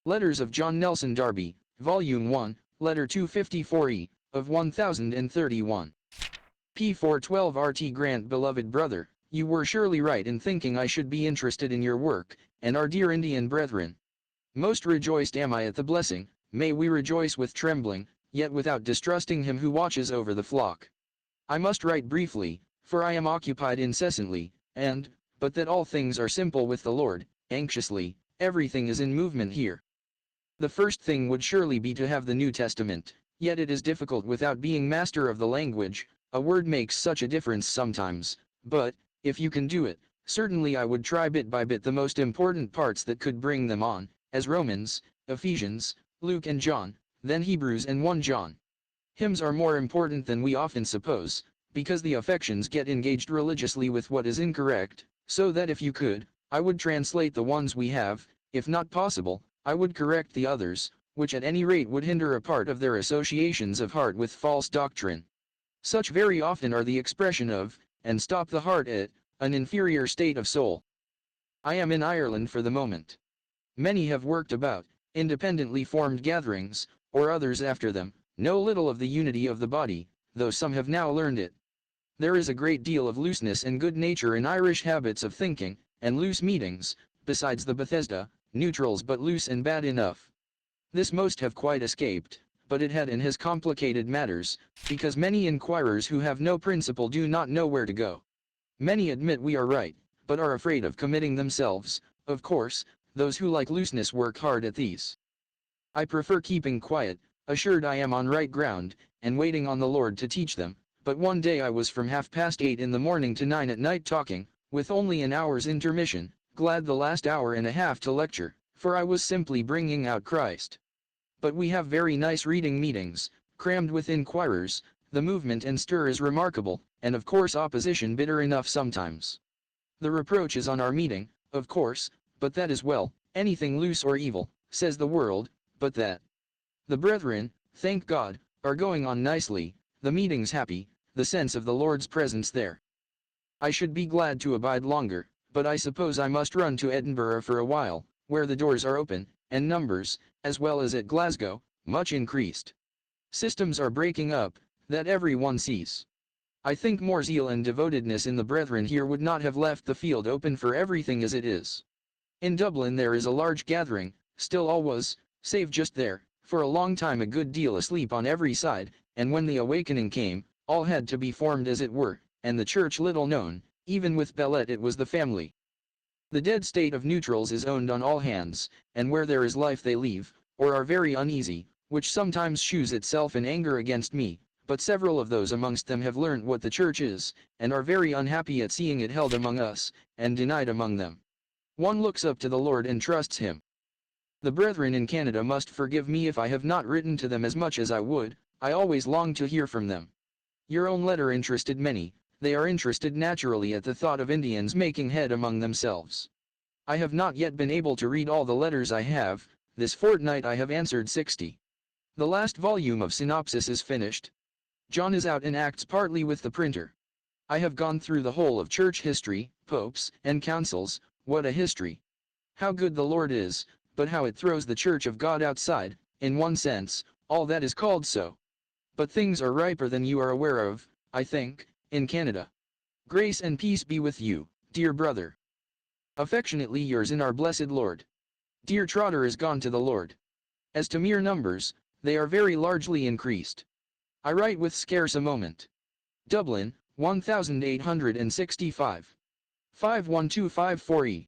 Letters of John Nelson Darby, Volume 1, Letter 254E, of 1031. P412 RT Grant. Beloved brother, you were surely right in thinking I should be interested in your work, and our dear Indian brethren. Most rejoiced am I at the blessing. May we rejoice with trembling, yet without distrusting him who watches over the flock. I must write briefly, for I am occupied incessantly, but that all things are simple with the Lord, anxiously, everything is in movement here. The first thing would surely be to have the New Testament, yet it is difficult without being master of the language. A word makes such a difference sometimes, but, if you can do it, certainly I would try bit by bit the most important parts that could bring them on, as Romans, Ephesians, Luke and John, then Hebrews and 1 John. Hymns are more important than we often suppose, because the affections get engaged religiously with what is incorrect, so that if you could, I would translate the ones we have. If not possible, I would correct the others, which at any rate would hinder a part of their associations of heart with false doctrine. Such very often are the expression of, and stop the heart at, an inferior state of soul. I am in Ireland for the moment. Many have worked about, independently formed gatherings, or others after them, know little of the unity of the body, though some have now learned it. There is a great deal of looseness and good nature in Irish habits of thinking, and loose meetings, besides the Bethesda, neutrals but loose and bad enough. This most have quite escaped, but it had in his complicated matters, because many inquirers who have no principle do not know where to go. Many admit we are right, but are afraid of committing themselves. Of course, those who like looseness work hard at these. I prefer keeping quiet, assured I am on right ground, and waiting on the Lord to teach them. But one day I was from 8:30 in the morning to 9 at night talking, with only an hour's intermission, glad the last hour and a half to lecture, for I was simply bringing out Christ. But we have very nice reading meetings, crammed with inquirers, the movement and stir is remarkable, and of course opposition bitter enough sometimes. The reproach is on our meeting, of course, but that is well, anything loose or evil, says the world, but that. The brethren, thank God, are going on nicely, the meetings happy, the sense of the Lord's presence there. I should be glad to abide longer, but I suppose I must run to Edinburgh for a while, where the doors are open, and numbers, as well as at Glasgow, much increased. Systems are breaking up, that every one sees. I think more zeal and devotedness in the brethren here would not have left the field open for everything as it is. In Dublin there is a large gathering, still all was, save just there, for a long time a good deal asleep on every side, and when the awakening came, all had to be formed as it were, and the church little known, even with Belet it was the family. The dead state of neutrals is owned on all hands, and where there is life they leave, or are very uneasy, which sometimes shews itself in anger against me, but several of those amongst them have learnt what the church is, and are very unhappy at seeing it held among us, and denied among them. One looks up to the Lord and trusts him. The brethren in Canada must forgive me if I have not written to them as much as I would. I always long to hear from them. Your own letter interested many. They are interested naturally at the thought of Indians making head among themselves. I have not yet been able to read all the letters I have. This fortnight I have answered 60. The last volume of Synopsis is finished. John is out in Acts partly with the printer. I have gone through the whole of church history, popes, and councils. What a history! How good the Lord is, but how it throws the church of God outside, in one sense, all that is called so. But things are riper than you are aware of, I think, in Canada. Grace and peace be with you, dear brother. Affectionately yours in our blessed Lord. Dear Trotter is gone to the Lord. As to mere numbers, they are very largely increased. I write with scarce a moment. Dublin, 1865. 51254E.